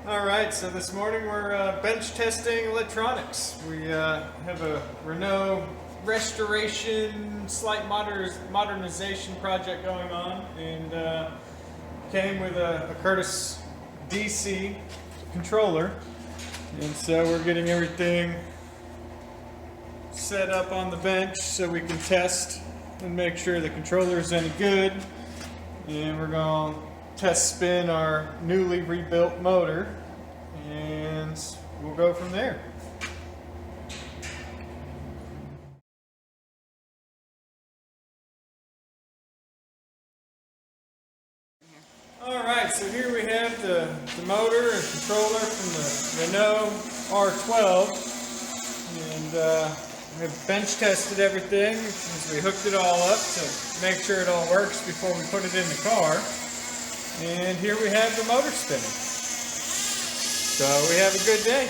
Alright, so this morning we're bench testing electronics. We have a Renault restoration, slight modernization project going on, and came with a Curtis DC controller. And so we're getting everything set up on the bench so we can test and make sure the controller is any good. And we're going to test spin our newly rebuilt motor, and we'll go from there. Alright, so here we have the motor and controller from the Renault R12, and we have bench tested everything as we hooked it all up to make sure it all works before we put it in the car. And here we have the motor spinning. So we have a good day.